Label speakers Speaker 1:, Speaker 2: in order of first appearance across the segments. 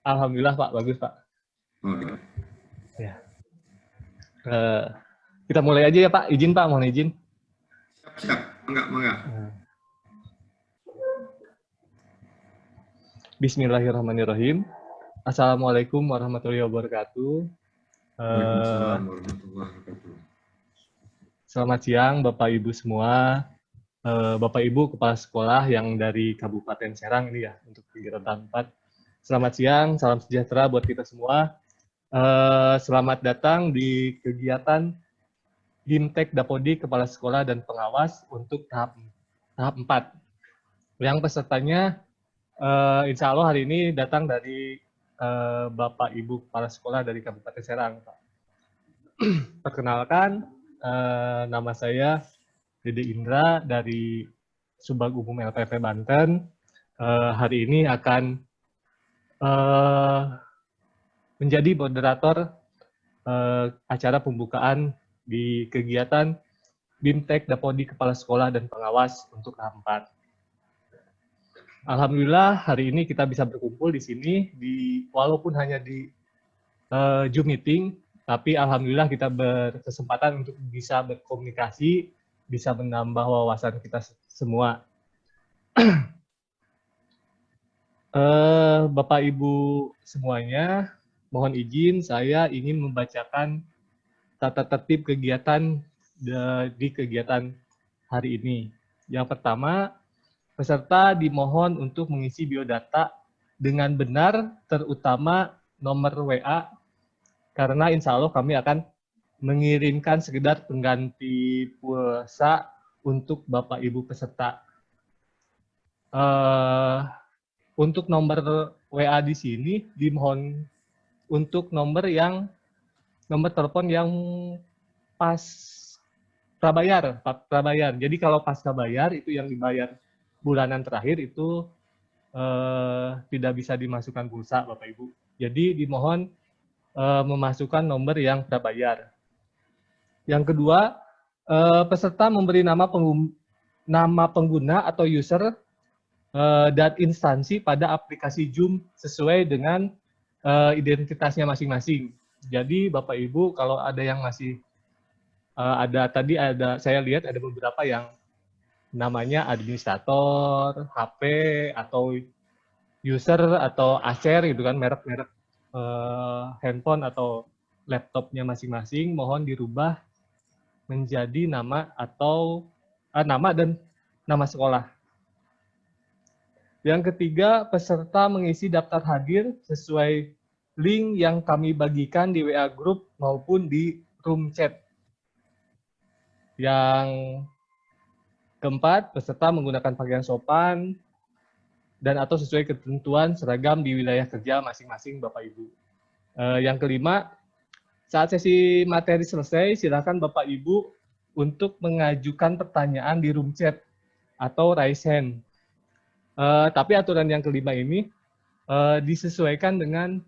Speaker 1: Alhamdulillah Pak, bagus Pak.
Speaker 2: Oke.
Speaker 1: Ya. Kita mulai aja ya Pak, izin Pak, mohon izin.
Speaker 2: Siap, enggak.
Speaker 1: Bismillahirrahmanirrahim. Assalamualaikum warahmatullahi wabarakatuh.
Speaker 2: Waalaikumsalam warahmatullahi wabarakatuh.
Speaker 1: Selamat siang Bapak Ibu semua. Bapak Ibu Kepala Sekolah yang dari Kabupaten Serang ini ya, untuk kegiatan 4. Selamat siang, salam sejahtera buat kita semua. Selamat datang di kegiatan Bimtek Dapodi Kepala Sekolah dan Pengawas untuk tahap 4. Yang pesertanya insya Allah hari ini datang dari Bapak Ibu Kepala Sekolah dari Kabupaten Serang. Perkenalkan, nama saya Dede Indra dari Subag Umum LPP Banten. Hari ini akan menjadi moderator acara pembukaan di kegiatan Bimtek Dapodi Kepala Sekolah dan Pengawas untuk tahap 4. Alhamdulillah hari ini kita bisa berkumpul di sini, walaupun hanya di Zoom meeting, tapi alhamdulillah kita berkesempatan untuk bisa berkomunikasi, bisa menambah wawasan kita semua. Bapak Ibu semuanya, mohon izin saya ingin membacakan tata tertib kegiatan di kegiatan hari ini. Yang pertama, peserta dimohon untuk mengisi biodata dengan benar, terutama nomor WA, karena insya Allah kami akan mengirimkan sekedar pengganti pulsa untuk Bapak Ibu peserta. Untuk nomor WA di sini dimohon untuk nomor telepon yang pas prabayar. Jadi kalau pasca bayar itu yang dibayar bulanan terakhir itu tidak bisa dimasukkan pulsa Bapak Ibu. Jadi dimohon memasukkan nomor yang prabayar. Yang kedua, peserta memberi nama pengguna atau user dan instansi pada aplikasi Zoom sesuai dengan identitasnya masing-masing. Jadi Bapak Ibu kalau ada yang masih saya lihat ada beberapa yang namanya administrator, HP atau user atau Acer gitu kan, merek-merek handphone atau laptopnya masing-masing, mohon dirubah menjadi nama dan nama sekolah. Yang ketiga, peserta mengisi daftar hadir sesuai link yang kami bagikan di WA Group maupun di room chat. Yang keempat, peserta menggunakan pakaian sopan dan atau sesuai ketentuan seragam di wilayah kerja masing-masing Bapak Ibu. Yang kelima, saat sesi materi selesai, silakan Bapak Ibu untuk mengajukan pertanyaan di room chat atau raise hand. Tapi aturan yang kelima ini disesuaikan dengan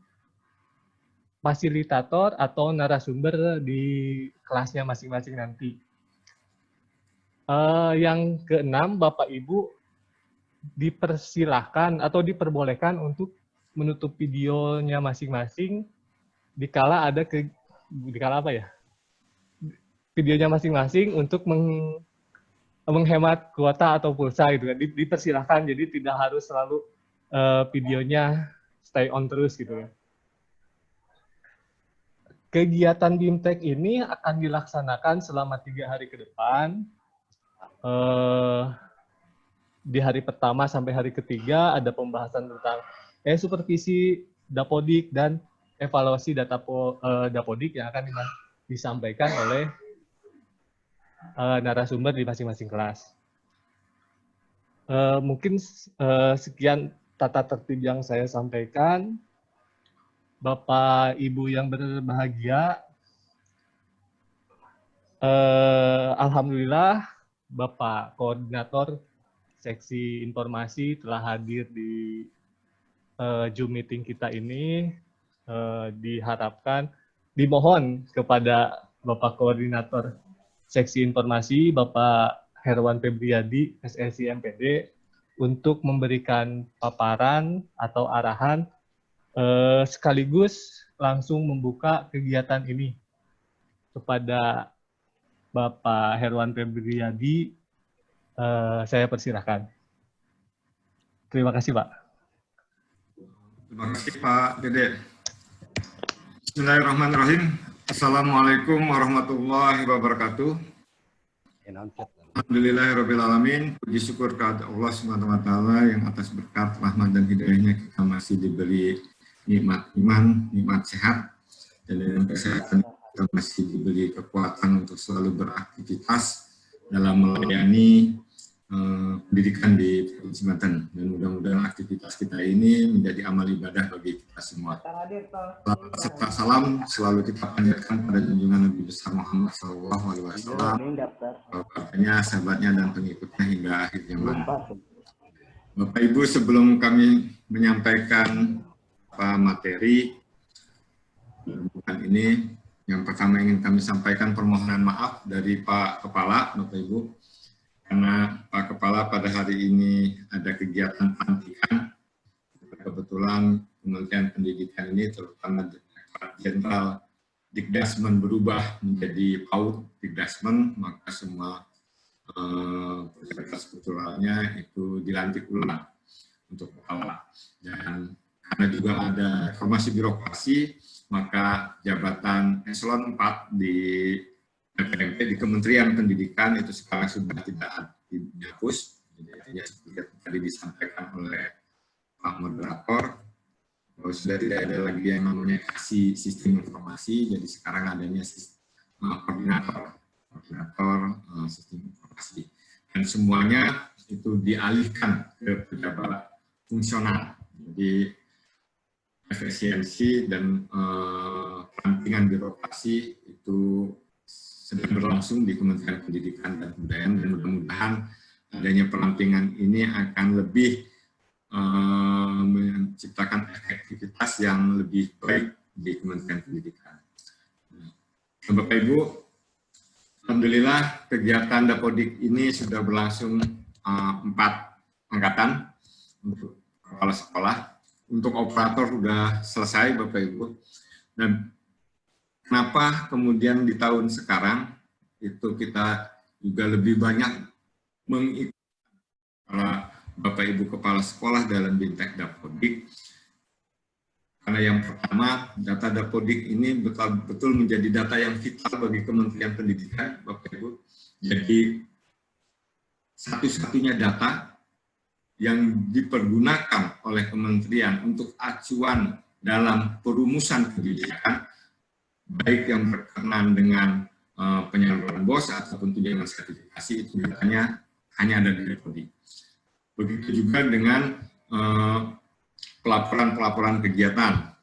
Speaker 1: fasilitator atau narasumber di kelasnya masing-masing nanti. Yang keenam, Bapak Ibu dipersilahkan atau diperbolehkan untuk menutup videonya masing-masing dikala videonya masing-masing untuk menghemat kuota atau pulsa gitu kan. Dipersilahkan, jadi tidak harus selalu videonya stay on terus gitu kan. Kegiatan Bimtek ini akan dilaksanakan selama 3 hari ke depan. Di hari pertama sampai hari ketiga ada pembahasan tentang supervisi Dapodik dan evaluasi Dapodik yang akan disampaikan oleh narasumber di masing-masing kelas. Mungkin sekian tata tertib yang saya sampaikan. Bapak Ibu yang berbahagia, alhamdulillah Bapak Koordinator Seksi Informasi telah hadir di Zoom meeting kita ini. Dimohon kepada Bapak Koordinator Seksi Informasi, Bapak Herwan Febriadi, SLC MPD, untuk memberikan paparan atau arahan sekaligus langsung membuka kegiatan ini. Kepada Bapak Herwan Febriadi, saya persilahkan. Terima kasih, Pak.
Speaker 2: Terima kasih, Pak Dede. Bismillahirrahmanirrahim. Assalamualaikum warahmatullahi wabarakatuh. Alhamdulillahirrahmanirrahim. Puji syukur kepada Allah SWT yang atas berkat rahmat dan hidayahnya kita masih diberi nikmat iman, nikmat sehat, dan dengan kesehatan kita masih diberi kekuatan untuk selalu beraktivitas dalam melayani pendidikan di Provinsi Banten, dan mudah-mudahan aktivitas kita ini menjadi amal ibadah bagi kita semua. Serta salam selalu kita panjatkan pada junjungan Nabi besar Muhammad SAW, keluarganya, sahabatnya, dan pengikutnya hingga akhir zaman. Bapak Ibu, sebelum kami menyampaikan materi bukan ini, yang pertama ingin kami sampaikan permohonan maaf dari Pak Kepala, Bapak Ibu, karena Pak Kepala pada hari ini ada kegiatan pelantikan. Kebetulan Kementerian Pendidikan ini, terutama Direktorat Jenderal Dikdasmen, berubah menjadi PAUD Dikdasmen, maka semua pejabat strukturalnya itu dilantik ulang untuk kepala. Dan karena juga ada reformasi birokrasi, maka jabatan eselon 4 di PPMP di Kementerian Pendidikan itu sekarang sudah tidak dihapus. Jadi seperti tadi disampaikan oleh Pak Moderator, bahwa sudah tidak ada lagi yang namanya sistem informasi, jadi sekarang adanya koordinator sistem informasi. Dan semuanya itu dialihkan ke pejabat fungsional. Jadi efisiensi dan perampingan birokrasi itu sedang berlangsung di Kementerian Pendidikan dan Kebudayaan, dan mudah-mudahan adanya perampingan ini akan lebih menciptakan efektivitas yang lebih baik di Kementerian Pendidikan. Bapak Ibu, alhamdulillah kegiatan Dapodik ini sudah berlangsung 4 angkatan untuk kepala sekolah. Untuk operator sudah selesai, Bapak Ibu. Dan kenapa kemudian di tahun sekarang itu kita juga lebih banyak mengikuti para Bapak Ibu Kepala Sekolah dalam Bintek Dapodik? Karena yang pertama, data Dapodik ini betul-betul menjadi data yang vital bagi Kementerian Pendidikan, Bapak Ibu. Jadi satu-satunya data yang dipergunakan oleh kementerian untuk acuan dalam perumusan kebijakan, baik yang berkenaan dengan penyaluran BOS ataupun tunjangan sertifikasi, itu datanya hanya ada di Dapodik. Begitu juga dengan pelaporan-pelaporan kegiatan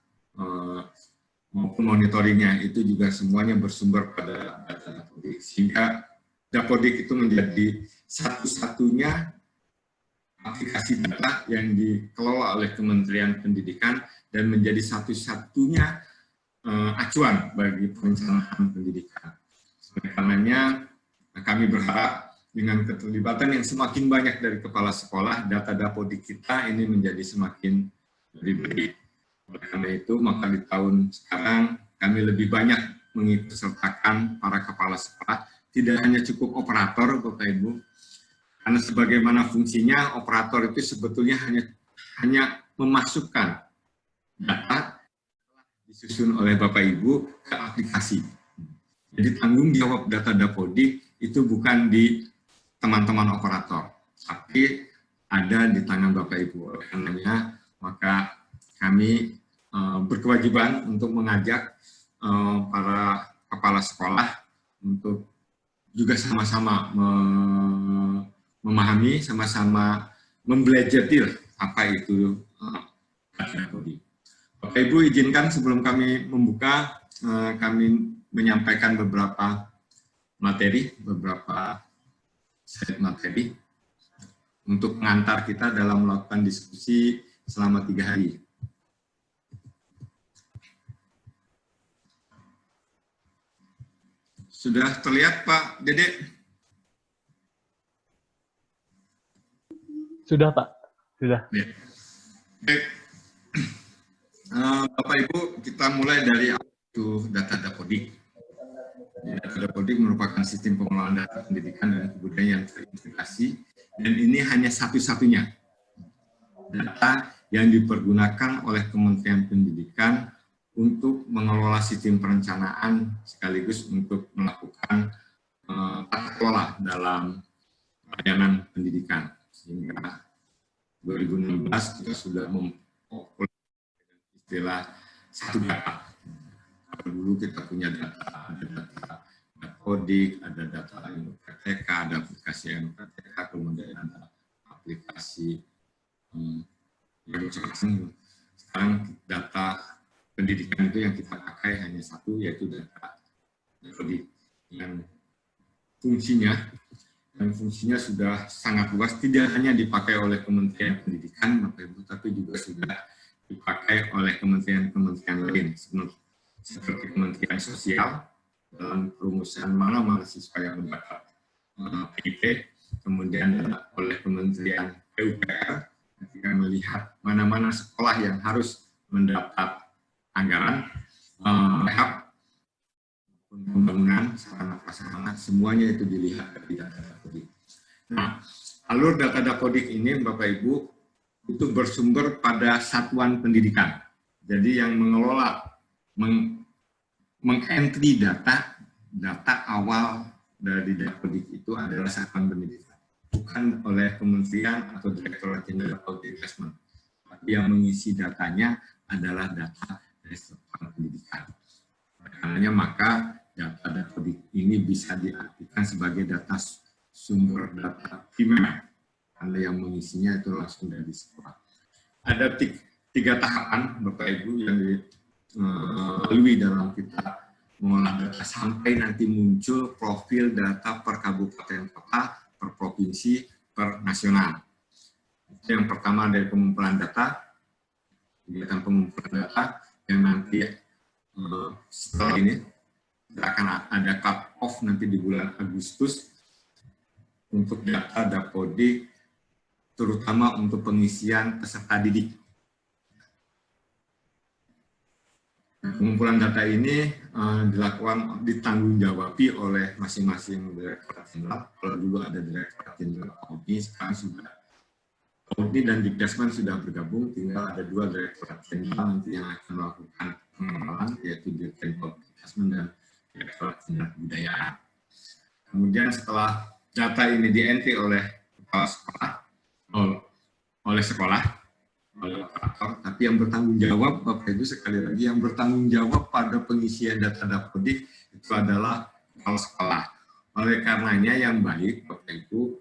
Speaker 2: maupun monitoringnya, itu juga semuanya bersumber pada data Dapodik, sehingga Dapodik itu menjadi satu-satunya aplikasi data yang dikelola oleh Kementerian Pendidikan dan menjadi satu-satunya acuan bagi perencanaan pendidikan. Oleh karenanya, kami berharap dengan keterlibatan yang semakin banyak dari kepala sekolah, data Dapodik kita ini menjadi semakin lebih baik. Oleh karena itu, maka di tahun sekarang kami lebih banyak mengikutsertakan para kepala sekolah, tidak hanya cukup operator, Bapak Ibu, karena sebagaimana fungsinya, operator itu sebetulnya hanya memasukkan data disusun oleh Bapak Ibu ke aplikasi. Jadi tanggung jawab data Dapodik itu bukan di teman-teman operator, tapi ada di tangan Bapak Ibu. Oleh karenanya, maka kami berkewajiban untuk mengajak para kepala sekolah untuk juga sama-sama memahami, sama-sama membelajar apa itu Dapodik. Bapak Ibu, izinkan sebelum kami membuka, kami menyampaikan beberapa materi, beberapa slide materi untuk mengantar kita dalam melakukan diskusi selama 3 hari. Sudah terlihat Pak Dede?
Speaker 1: Sudah Pak, sudah.
Speaker 2: Ya. Baik. Bapak Ibu, kita mulai dari itu data Dapodik. Data Dapodik merupakan sistem pengelolaan data pendidikan dan kebudayaan yang terintegrasi, dan ini hanya satu-satunya data yang dipergunakan oleh Kementerian Pendidikan untuk mengelola sistem perencanaan sekaligus untuk melakukan tata kelola dalam layanan pendidikan. Sehingga 2016 kita sudah mempopulerkan istilah satu data. Kalau dulu kita punya data, ada data Dapodik, ada data NUPTK, ada aplikasi NUPTK, kemudian ada aplikasi sekarang data pendidikan itu yang kita pakai hanya satu, yaitu data Dapodik yang fungsinya sudah sangat luas, tidak hanya dipakai oleh Kementerian Pendidikan, Bapak Ibu, tapi juga sudah dipakai oleh kementerian-kementerian lain, seperti Kementerian Sosial dalam perumusan mana mahasiswa yang mendapat PIP, kemudian oleh Kementerian PUPR ketika melihat mana-mana sekolah yang harus mendapat anggaran, rehab, pembangunan, sarana prasarana, semuanya itu dilihat dari data Dapodik. Nah, alur data Dapodik ini, Bapak Ibu, itu bersumber pada satuan pendidikan. Jadi yang mengelola, mengentry data awal dari Dapodik itu adalah satuan pendidikan, bukan oleh kementerian atau Direktorat Jenderal Audit Investment. Tapi yang mengisi datanya adalah data dari satuan pendidikan. Karena maka data Dapodik ini bisa diartikan sebagai data sumber data primer, karena yang mengisinya itu langsung dari sekolah. Ada tiga tahapan, Bapak Ibu, yang dilalui dalam kita mengolah data sampai nanti muncul profil data per kabupaten kota, per provinsi, per nasional. Yang pertama dari pengumpulan data, kegiatan pengumpulan data yang nanti setelah ini akan ada cut off nanti di bulan Agustus untuk data Dapodik, terutama untuk pengisian peserta didik. Pengumpulan data ini ditanggung-jawabi oleh masing-masing Direktorat Jenderal. Kalau dulu ada Direktorat Jenderal Audit, sekarang sudah Audit dan Dikdasmen sudah bergabung, tinggal ada dua Direktorat Jenderal nanti yang akan melakukan pengelolaan, yaitu Dirjen Dikdasmen dan Direktorat Jenderal Kebudayaan. Kemudian setelah data ini di-entry oleh kepala sekolah, oleh operator, tapi yang bertanggung jawab, Bapak Ibu, sekali lagi, yang bertanggung jawab pada pengisian data Dapodik itu adalah kepala sekolah. Oleh karenanya yang baik, Bapak Ibu,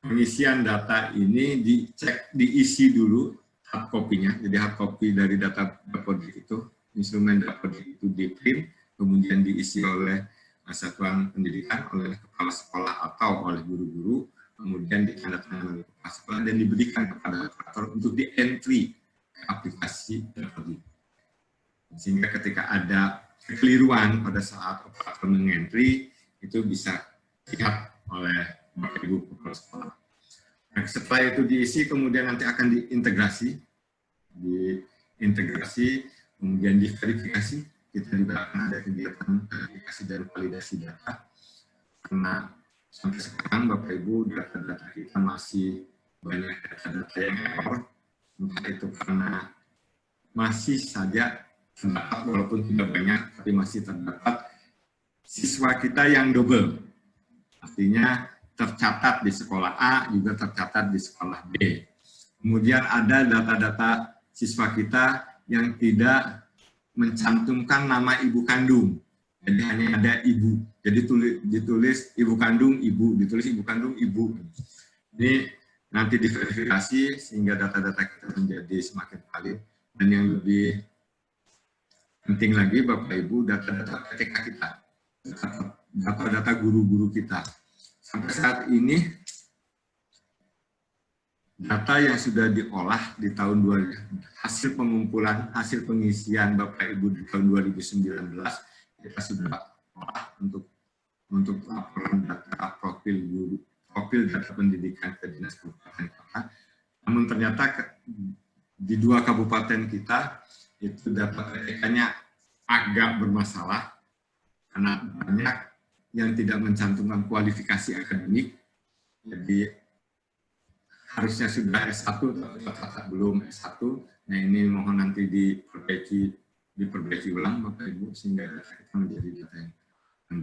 Speaker 2: pengisian data ini dicek, diisi dulu hard copy-nya. Jadi hard copy dari data Dapodik itu, instrumen Dapodik itu di-print, kemudian diisi oleh satuan pendidikan, oleh kepala sekolah atau oleh guru-guru, kemudian ditandatangani oleh kepala sekolah dan diberikan kepada operator untuk di-entry ke aplikasi Dapodik. Sehingga ketika ada kekeliruan pada saat operator meng-entry, itu bisa dilihat oleh Bapak Ibu kepala sekolah. Nah, setelah itu diisi, kemudian nanti akan diintegrasi, kemudian diverifikasi. Kita juga akan ada kegiatan verifikasi dan validasi data. Karena sampai sekarang Bapak Ibu data-data kita masih banyak data-data yang error, entah itu karena masih saja terdapat, walaupun tidak banyak, tapi masih terdapat siswa kita yang double. Artinya tercatat di sekolah A, juga tercatat di sekolah B. Kemudian ada data-data siswa kita yang tidak mencantumkan nama ibu kandung. Jadi hanya ada ibu. Jadi ditulis ibu kandung ibu, ditulis ibu kandung ibu. Ini nanti diverifikasi sehingga data-data kita menjadi semakin valid. Dan yang lebih penting lagi, Bapak Ibu, data-data PTK kita, data-data guru-guru kita. Sampai saat ini, data yang sudah diolah di tahun 2000, hasil pengisian Bapak Ibu di tahun 2019, kita sudah sekolah untuk laporan data profil data pendidikan ke Dinas Kabupaten Kota. Namun ternyata di 2 kabupaten kita itu data PTK-nya agak bermasalah karena banyak yang tidak mencantumkan kualifikasi akademik. Jadi harusnya sudah S1 tapi belum S1. Nah, ini mohon nanti diperbaiki ulang Bapak Ibu sehingga data kita menjadi data yang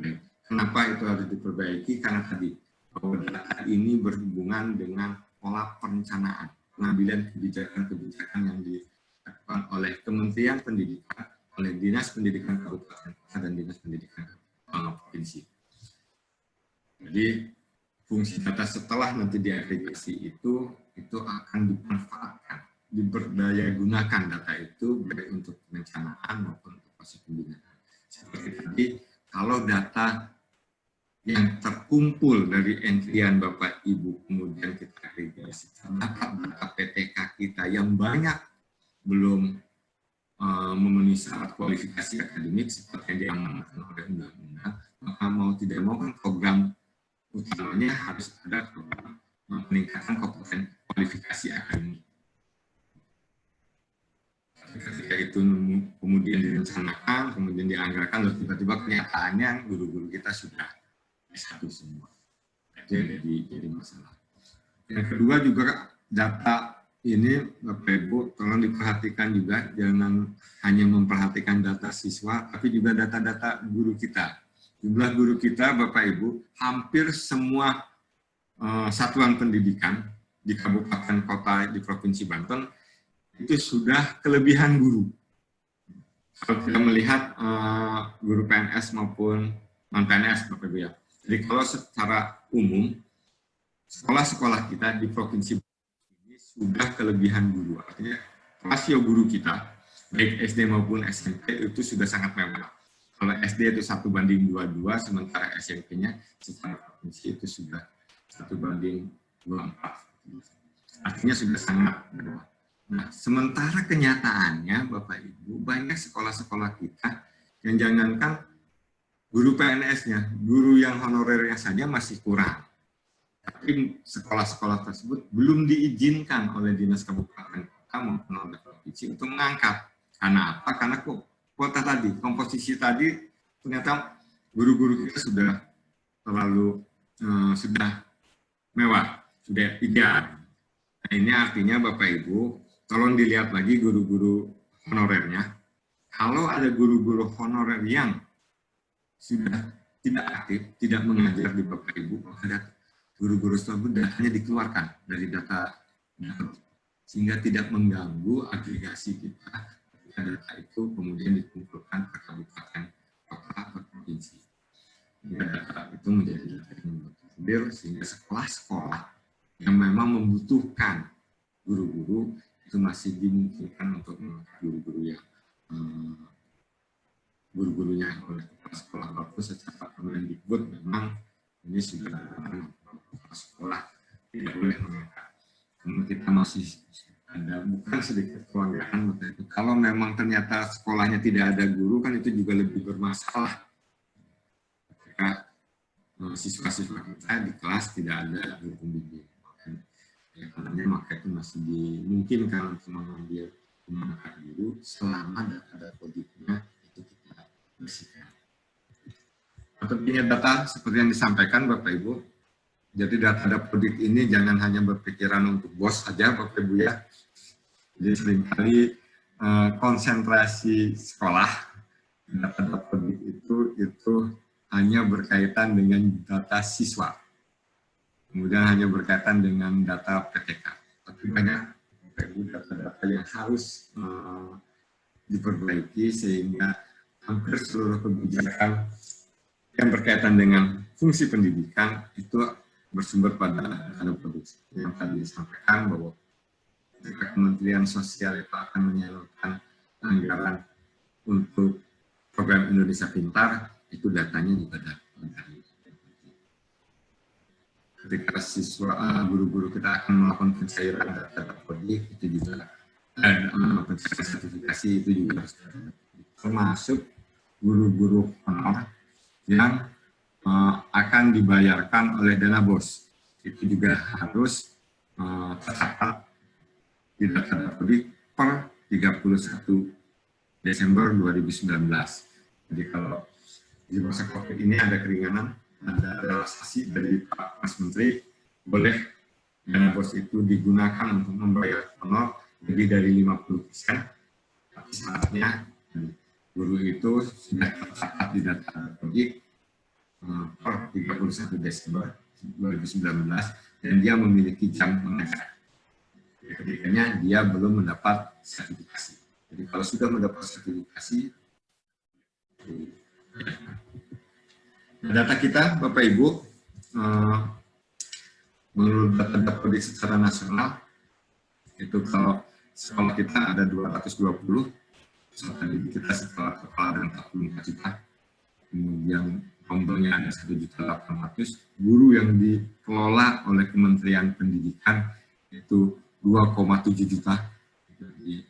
Speaker 2: baik. Kenapa itu harus diperbaiki? Karena tadi bahwa data ini berhubungan dengan pola perencanaan, pengambilan kebijakan-kebijakan yang dilakukan oleh Kementerian Pendidikan, oleh Dinas Pendidikan Kabupaten Kota dan Dinas Pendidikan Provinsi. Jadi fungsi data setelah nanti diagregasi itu akan dimanfaatkan, diberdaya gunakan data itu baik untuk perencanaan maupun untuk proses pembinaan. Seperti tadi, kalau data yang terkumpul dari entrian Bapak Ibu kemudian kita agregasikan data PTK kita yang banyak belum memenuhi syarat kualifikasi akademik seperti yang diamanatkan oleh undang-undang, maka mau tidak mau kan program utamanya harus ada program meningkatkan kompeten kualifikasi akademik. Ketika itu kemudian direncanakan, kemudian dianggarkan, lalu tiba-tiba kenyataannya guru-guru kita sudah S1 semua. Itu yang jadi masalah. Yang kedua juga data ini Bapak Ibu tolong diperhatikan juga, jangan hanya memperhatikan data siswa, tapi juga data-data guru kita. Jumlah guru kita Bapak Ibu hampir semua satuan pendidikan di kabupaten kota di Provinsi Banten itu sudah kelebihan guru. Kalau kita melihat guru PNS maupun non-PNS Bapak Ibu ya. Jadi kalau secara umum sekolah-sekolah kita di Provinsi ini sudah kelebihan guru. Artinya rasio guru kita baik SD maupun SMP itu sudah sangat mewah. Kalau SD itu 1:22, sementara SMP-nya secara provinsi itu sudah 1:24. Artinya sudah sangat mewah. Nah, sementara kenyataannya Bapak Ibu, banyak sekolah-sekolah kita yang jangankan guru PNS-nya, guru yang honorernya saja masih kurang. Tapi sekolah-sekolah tersebut belum diizinkan oleh Dinas Kabupaten Kota maupun oleh provinsi untuk mengangkat. Karena apa? Karena kuota tadi, komposisi tadi, ternyata guru-guru kita sudah terlalu, sudah mewah, sudah ideal. Nah, ini artinya Bapak Ibu, tolong dilihat lagi guru-guru honorernya. Kalau ada guru-guru honorer yang sudah tidak aktif, tidak mengajar di Bapak Ibu, ada guru-guru tersebut datanya dikeluarkan dari data sehingga tidak mengganggu agregasi kita. Data itu kemudian dikumpulkan ke kabupaten, kota, atau provinsi. Data itu menjadi data yang berkumpul sehingga sekolah-sekolah yang memang membutuhkan guru-guru itu masih dimungkinkan untuk mengangkat guru-guru yang guru-gurunya oleh kepala sekolah bagus secara Kemendikbud memang ini sudah kepala sekolah tidak boleh mengangkat. Namun kita masih ada bukan sedikit kelangkaan itu. Kalau memang ternyata sekolahnya tidak ada guru kan itu juga lebih bermasalah. Ketika siswa-siswa kita di kelas tidak ada guru pembimbing. Karena maka itu masih dimungkinkan untuk mengambil mengangkat guru selama data kodiknya itu kita bersihkan. Tentunya data seperti yang disampaikan Bapak Ibu. Jadi data kodik ini jangan hanya berpikiran untuk bos saja Bapak Ibu ya. Jadi seringkali konsentrasi sekolah data kodik itu hanya berkaitan dengan data siswa. Kemudian hanya berkaitan dengan data PTK. Tapi banyak data-data yang harus diperbaiki sehingga hampir seluruh kebijakan yang berkaitan dengan fungsi pendidikan itu bersumber pada data produksi. Yang tadi disampaikan bahwa Kementerian Sosial itu akan menyalurkan anggaran untuk program Indonesia Pintar, itu datanya juga dari ketika siswa guru-guru kita akan melakukan pencairan data kodik itu juga pencairan sertifikasi itu juga termasuk guru-guru honor yang akan dibayarkan oleh dana BOS. Itu juga harus tercatat di data Dapodik per 31 Desember 2019. Jadi kalau di masa COVID ini ada keringanan, ada relaksasi dari Pak Mas Menteri, boleh dana BOS itu digunakan untuk membayar honor lebih dari 50%, tapi syaratnya guru itu sudah tercatat di data Dapodik per 31 Desember 2019 dan dia memiliki jam mengajar. Ketikanya dia belum mendapat sertifikasi. Jadi kalau sudah mendapat sertifikasi, data kita Bapak Ibu, menurut data Dapodik secara nasional, itu kalau sekolah kita ada 220, peserta didik kita sekolah kepala dan 44 juta, kemudian rombongnya ada 1.800.000, guru yang dikelola oleh Kementerian Pendidikan itu 2,7 juta. Jadi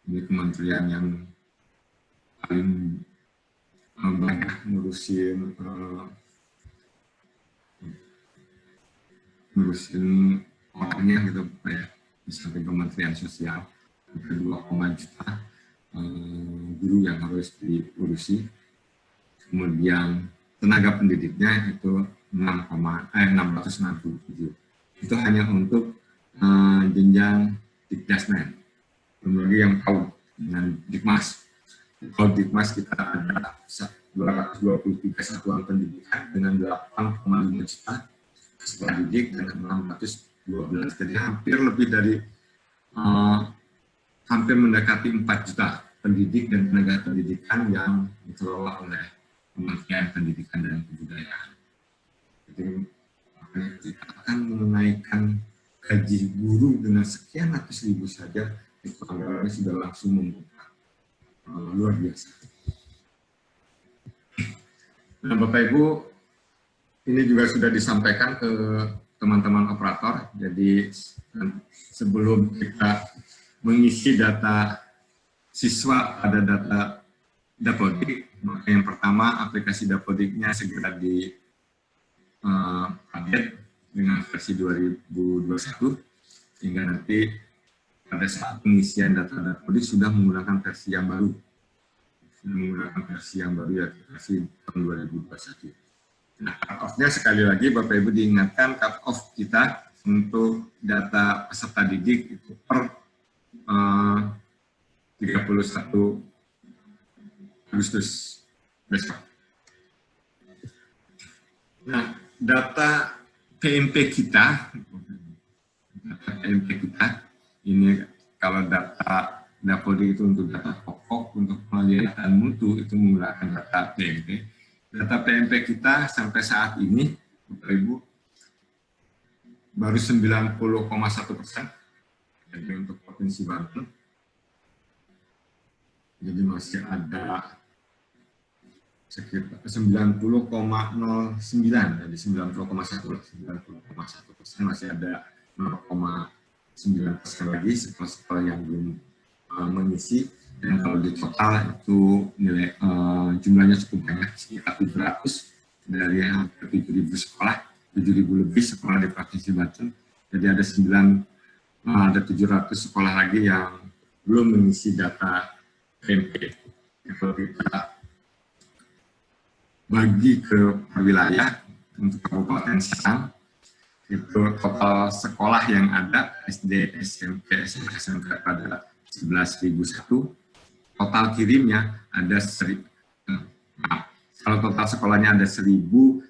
Speaker 2: ini kementerian yang paling banyak ngurusin orangnya gitu ya, di samping Kementerian Sosial, 2, juta guru yang harus diurusi. Kemudian tenaga pendidiknya itu 667. Itu hanya untuk jenjang Dikdasmen. Kemudian yang PAUD dengan Dikmas. Kalau Dikmas kita ada 223 satuan pendidikan dengan 8,5 juta sekolah didik dan 612. Jadi hampir lebih dari hampir mendekati 4 juta pendidik dan tenaga pendidikan yang dikelola oleh Kementerian Pendidikan dan Kebudayaan. Jadi kita akan menaikkan gaji guru dengan sekian ratus ribu saja, itu anggarannya sudah langsung membuka luar biasa. Nah, Bapak Ibu, ini juga sudah disampaikan ke teman-teman operator. Jadi sebelum kita mengisi data siswa pada data Dapodik, maka yang pertama aplikasi Dapodiknya segera di update dengan versi 2021, sehingga nanti pada saat pengisian data Dapodik sudah menggunakan versi yang baru. Ya, versi tahun 2021. Nah, cut-off-nya sekali lagi Bapak Ibu diingatkan, cut-off kita untuk data peserta didik itu per 31 Agustus besok. Nah, data PMP kita ini kalau data Dapodik itu untuk data pokok, untuk penilaian dan mutu itu menggunakan data PMP. Data PMP kita sampai saat ini, Bapak Ibu, baru 90,1%. Jadi untuk Provinsi Banten. Jadi masih ada sekitar 90,09 dari 90,1% masih ada 0,9% lagi sekolah-sekolah yang belum mengisi, dan kalau di total itu nilai jumlahnya cukup banyak, sekitar 700 dari hampir 7.000 sekolah, 7.000 lebih sekolah di Provinsi Banten. Jadi ada 700 sekolah lagi yang belum mengisi data PMP. Kalau kita bagi ke wilayah untuk Kabupaten Serang, itu total sekolah yang ada SD, SMP, SMA, SMK pada 11.001, total kirimnya ada kalau total sekolahnya ada 1.101,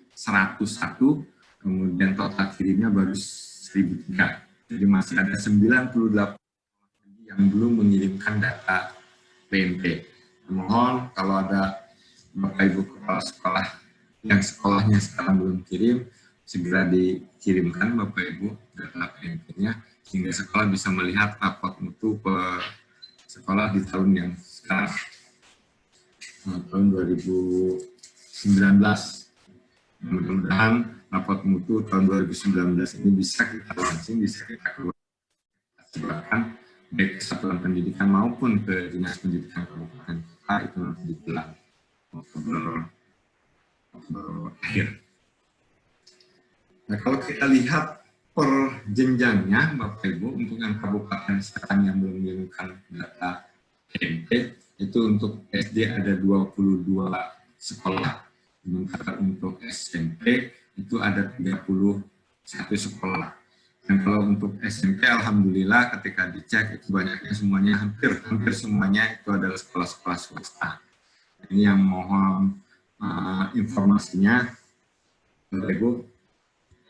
Speaker 2: kemudian total kirimnya baru 1.003. Jadi masih ada 98 yang belum mengirimkan data PMP. Mohon kalau ada Bapak Ibu kepala sekolah yang sekolahnya sekarang belum kirim, segera dikirimkan Bapak Ibu data PMP-nya, sehingga sekolah bisa melihat rapot mutu per sekolah di tahun yang sekarang, tahun 2019. Mudah-mudahan rapot mutu tahun 2019 ini bisa kita launching, bisa kita keluarkan baik ke satuan pendidikan maupun ke Dinas Pendidikan Kabupaten Kota, itu nanti di bulan Oktober akhir. Nah, kalau kita lihat per jenjangnya, Bapak Ibu, untuk yang kabupaten sekarang yang belum mengirimkan data PMP, itu untuk SD ada 22 sekolah, sementara untuk SMP itu ada 31 sekolah. Dan kalau untuk SMP, alhamdulillah ketika dicek itu banyaknya semuanya, hampir semuanya itu adalah sekolah-sekolah swasta. Ini yang mohon informasinya, Bapak Ibu.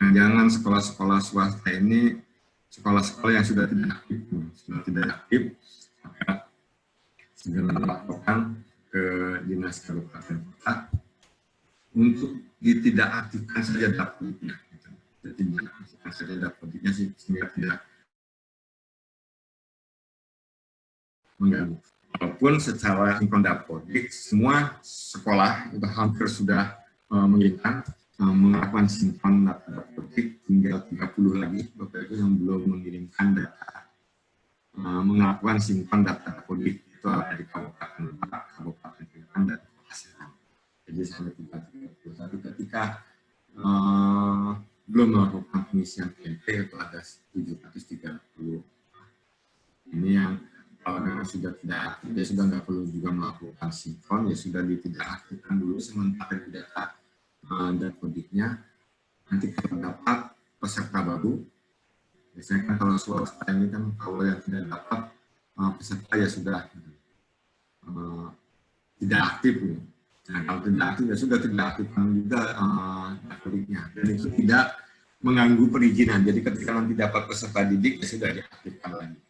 Speaker 2: Nah, jangan sekolah-sekolah swasta ini sekolah-sekolah yang sudah tidak aktif, maka segera laporkan ke Dinas Kabupaten Kota untuk tidak aktifkan saja dapurnya. Tidak aktifkan saja dapurnya sehingga tidak mengganggu. Walaupun secara sinkron dapodik semua sekolah itu hampir sudah mengirimkan melakukan sinkron data dapodik, tinggal 30 lagi Bapak Ibu yang belum mengirimkan data melakukan sinkron data dapodik, itu ada di Kabupaten Bintan dan Pasaman. Jadi sampai 30. Tapi ketika belum melakukan pengisian PMP itu ada 730. Ini yang kalau memang sudah tidak aktif, ya sudah nggak perlu juga melakukan sinkron, ya sudah tidak aktifkan dulu sementara di data dapodiknya. Nanti kalau dapat peserta baru, biasanya kan kalau swasta ini kan kalau yang tidak dapat peserta ya sudah tidak aktif. Nah, kalau tidak aktif ya sudah tidak aktifkan juga dapodiknya, dan itu tidak mengganggu perizinan. Jadi ketika nanti dapat peserta didik ya sudah diaktifkan lagi.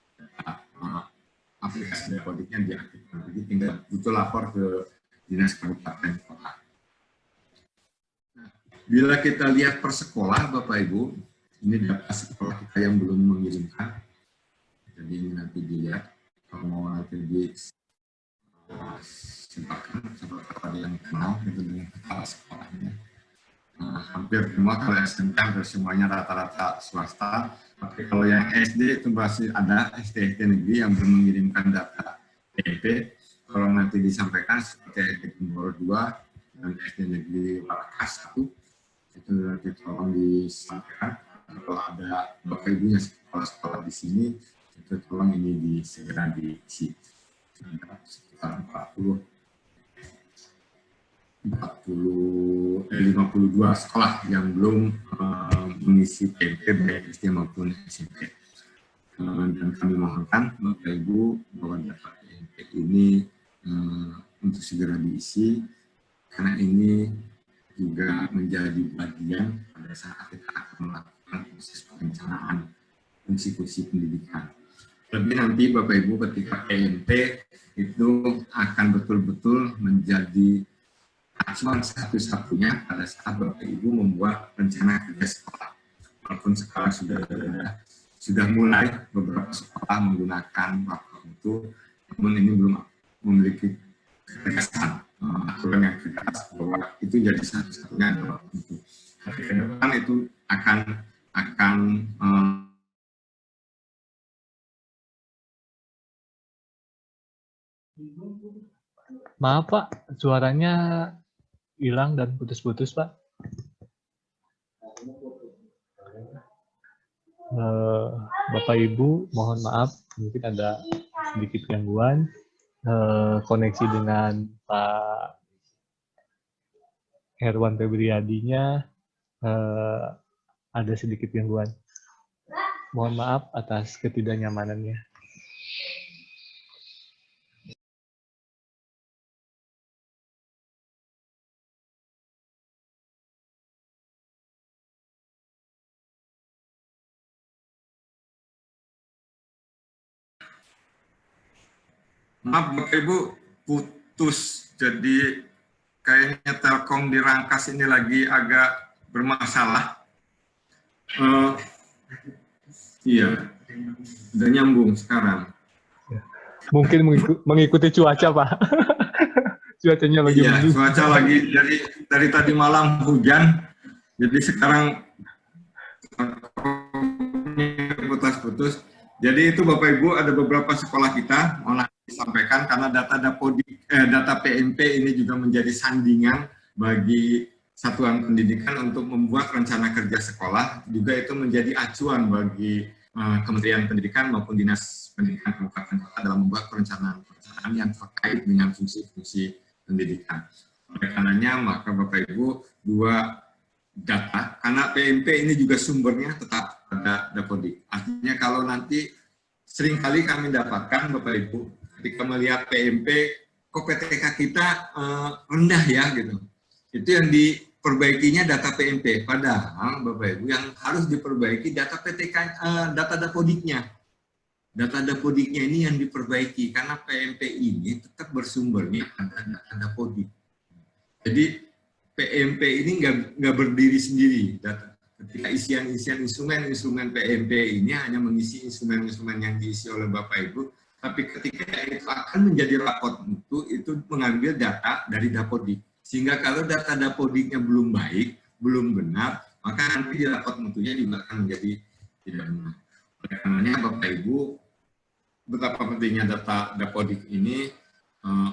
Speaker 2: Aplikasi dapodiknya diaktifkan. Jadi tinggal butuh lapor ke Dinas Kabupaten Kota. Bila kita lihat per sekolah, Bapak Ibu, ini data sekolah kita yang belum mengirimkan. Jadi ini nanti dilihat, kalau mau nanti disimpulkan seperti yang kenal itu dengan kepala sekolahnya. Hampir semua kalau SMK hampir semuanya rata-rata swasta. Tapi kalau yang SD itu masih ada SD negeri yang belum mengirimkan data PMP. Kalau nanti disampaikan seperti SD Kumboro 2 dan SD negeri Warakas 1. Itu nanti tolong disampaikan. Kalau ada Bapak Ibunya sekolah-sekolah di sini, itu tolong ini segera diisi. Sekitar 52 sekolah yang belum mengisi PMP baik SD maupun SMP. Dan kami mohonkan Bapak Ibu bahwa data PMP ini untuk segera diisi, karena ini juga menjadi bagian pada saat kita akan melakukan proses perencanaan fungsi-fungsi pendidikan. Lebih nanti Bapak Ibu ketika PMP itu akan betul-betul menjadi acuan satu-satunya pada saat Bapak Ibu membuat rencana kerja sekolah. Walaupun sekarang sudah mulai beberapa sekolah menggunakan platform itu, namun ini belum memiliki ketegasan aturan yang tegas bahwa itu jadi satu-satunya adalah itu. Tapi ke depan itu akan
Speaker 1: Maaf Pak, suaranya hilang dan putus-putus Pak. Bapak Ibu, mohon maaf, mungkin ada sedikit gangguan koneksi dengan Pak Herwan Febriadinya, ada sedikit gangguan. Mohon maaf atas ketidaknyamanannya.
Speaker 2: Maaf Bapak Ibu, putus. Jadi kayaknya Telkom di Rangkas ini lagi agak bermasalah. Iya, udah nyambung sekarang.
Speaker 1: Mungkin mengikuti cuaca Pak. Cuacanya lagi
Speaker 2: mendung. Cuaca lagi dari tadi malam hujan, jadi sekarang putus-putus. Jadi itu Bapak Ibu ada beberapa sekolah kita mau disampaikan karena data PMP ini juga menjadi sandingan bagi satuan pendidikan untuk membuat rencana kerja sekolah, juga itu menjadi acuan bagi Kementerian Pendidikan maupun Dinas Pendidikan Kabupaten Kota dalam membuat perencanaan-perencanaan yang terkait dengan fungsi-fungsi pendidikan. Oleh karenanya, maka Bapak Ibu, dua data, karena PMP ini juga sumbernya tetap pada Dapodik. Artinya kalau nanti seringkali kami dapatkan Bapak Ibu, ketika melihat PMP, kok PTK kita rendah ya gitu. Itu yang diperbaikinya data PMP. Padahal Bapak Ibu yang harus diperbaiki data PTK, data Dapodiknya. Data Dapodiknya ini yang diperbaiki karena PMP ini tetap bersumbernya pada data Dapodik. Jadi PMP ini nggak berdiri sendiri. Ketika isian-isian instrumen PMP ini hanya mengisi instrumen-instrumen yang diisi oleh Bapak Ibu, tapi ketika itu akan menjadi raport mutu, itu mengambil data dari Dapodik. Sehingga kalau data Dapodiknya belum baik, belum benar, maka nanti di raport mutunya juga akan menjadi tidak benar. Oleh karenanya Bapak Ibu, betapa pentingnya data Dapodik ini,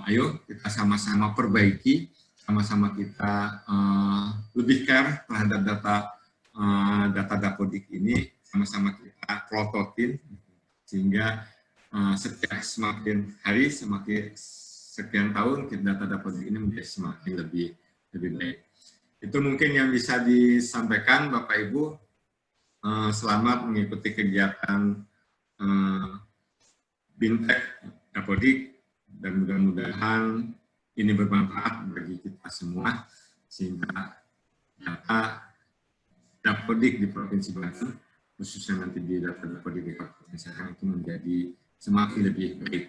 Speaker 2: ayo kita sama-sama perbaiki, sama-sama kita lebih care terhadap data Dapodik ini, sama-sama kita prototin, sehingga semakin hari, semakin sekian tahun, data Dapodik ini menjadi semakin lebih baik. Itu mungkin yang bisa disampaikan Bapak Ibu. Selamat mengikuti kegiatan Bintek Dapodik, dan mudah-mudahan ini bermanfaat bagi kita semua, sehingga data Dapodik di Provinsi Banten, khususnya nanti di data Dapodik di Kabupaten Serang itu menjadi semakin lebih baik.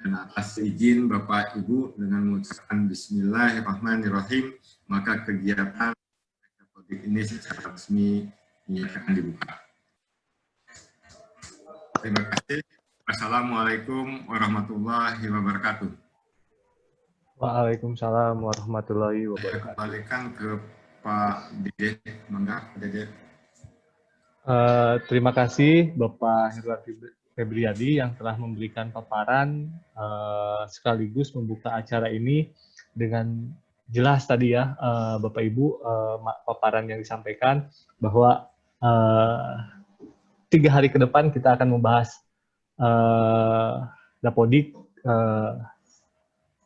Speaker 2: Dan atas izin Bapak Ibu, dengan mengucapkan Bismillahirrahmanirrahim, maka kegiatan Dapodik ini secara resmi dinyatakan dibuka. Terima kasih. Assalamualaikum warahmatullahi wabarakatuh.
Speaker 1: Waalaikumsalam warahmatullahi
Speaker 2: Saya
Speaker 1: wabarakatuh.
Speaker 2: kembalikan ke Pak Dede. Mangga, Pak Dede.
Speaker 1: Terima kasih Bapak Herwan Febriadi yang telah memberikan paparan sekaligus membuka acara ini dengan jelas tadi ya, Bapak Ibu, paparan yang disampaikan bahwa 3 hari ke depan kita akan membahas Dapodik.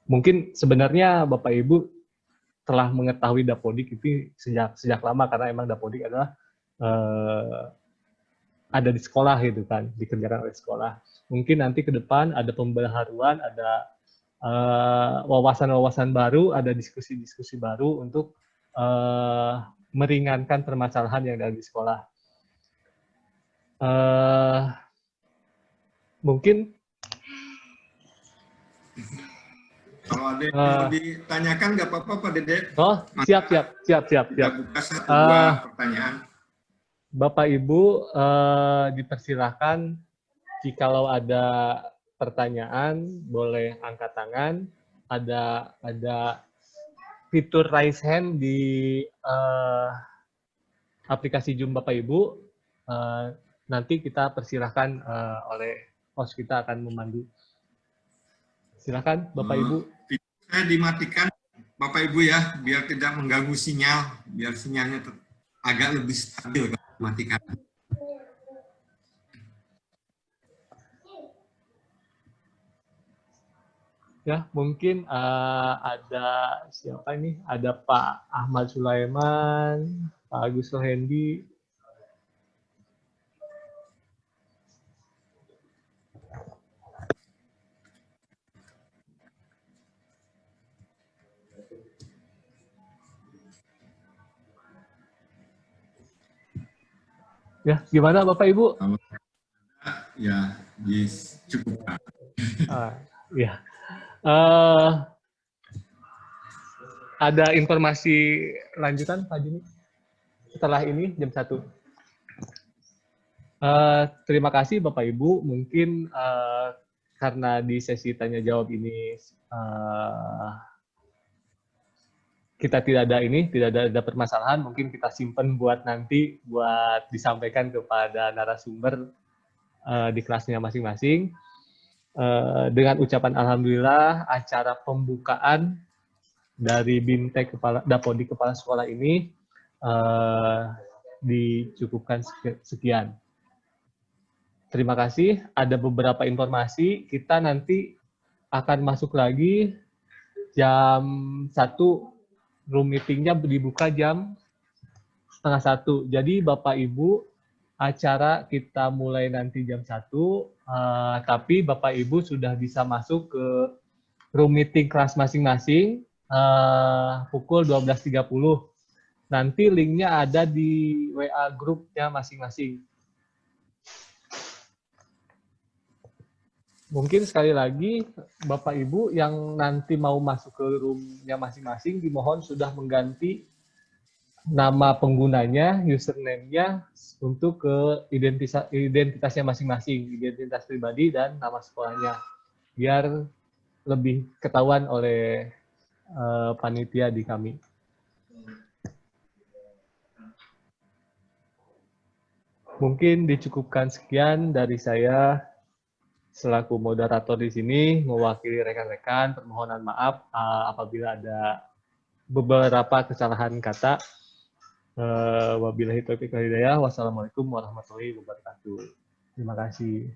Speaker 1: Mungkin sebenarnya Bapak Ibu telah mengetahui Dapodik itu sejak lama, karena emang Dapodik adalah ada di sekolah gitu kan, dikerjakan oleh sekolah. Mungkin nanti ke depan ada pembaharuan, ada wawasan-wawasan baru, ada diskusi-diskusi baru untuk meringankan permasalahan yang ada di sekolah. Mungkin
Speaker 2: kalau ada yang mau ditanyakan nggak apa-apa Pak Dede.
Speaker 1: Oh, siap.
Speaker 2: Kita buka satu dua pertanyaan.
Speaker 1: Bapak Ibu dipersilahkan jikalau ada pertanyaan boleh angkat tangan. Ada fitur raise hand di aplikasi Zoom Bapak Ibu. Nanti kita persilahkan oleh host kita akan memandu. Silakan Bapak Ibu.
Speaker 2: Saya dimatikan Bapak Ibu ya, biar tidak mengganggu sinyal, biar sinyalnya agak lebih stabil kalau dimatikan.
Speaker 1: Ya, mungkin ada siapa ini? Ada Pak Ahmad Sulaiman, Pak Agus Rohendi. Ya, gimana Bapak Ibu?
Speaker 2: Ya, cukupkan.
Speaker 1: Ya. Ada informasi lanjutan Pak Juni setelah ini jam 1. Terima kasih Bapak Ibu. Mungkin karena di sesi tanya jawab ini kita tidak ada permasalahan, mungkin kita simpan buat nanti buat disampaikan kepada narasumber di kelasnya masing-masing. Dengan ucapan alhamdulillah, acara pembukaan dari BIMTEK Dapodi Kepala Sekolah ini dicukupkan sekian. Terima kasih. Ada beberapa informasi. Kita nanti akan masuk lagi jam 1. Room meetingnya dibuka jam 12:30. Jadi Bapak Ibu, acara kita mulai nanti jam 1. Tapi Bapak Ibu sudah bisa masuk ke room meeting kelas masing-masing pukul 12.30. Nanti linknya ada di WA grupnya masing-masing. Mungkin sekali lagi, Bapak Ibu yang nanti mau masuk ke roomnya masing-masing, dimohon sudah mengganti nama penggunanya, username-nya untuk ke identitasnya masing-masing, identitas pribadi dan nama sekolahnya, biar lebih ketahuan oleh panitia di kami. Mungkin dicukupkan sekian dari saya selaku moderator di sini, mewakili rekan-rekan. Permohonan maaf apabila ada beberapa kesalahan kata. Wabillahi taufiq wal hidayah. Wassalamualaikum warahmatullahi wabarakatuh. Terima kasih.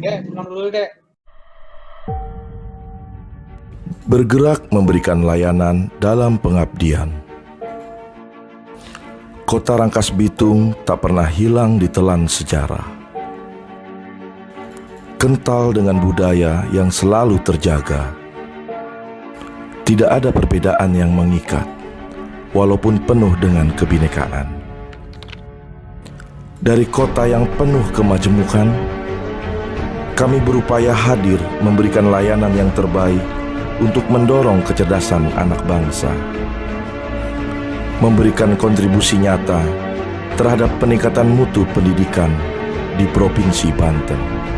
Speaker 3: Pulang dulu, Dek.
Speaker 4: Bergerak memberikan layanan dalam pengabdian. Kota Rangkas Bitung tak pernah hilang ditelan sejarah. Kental dengan budaya yang selalu terjaga. Tidak ada perbedaan yang mengikat, walaupun penuh dengan kebinekaan. Dari kota yang penuh kemajemukan, kami berupaya hadir memberikan layanan yang terbaik untuk mendorong kecerdasan anak bangsa, memberikan kontribusi nyata terhadap peningkatan mutu pendidikan di Provinsi Banten.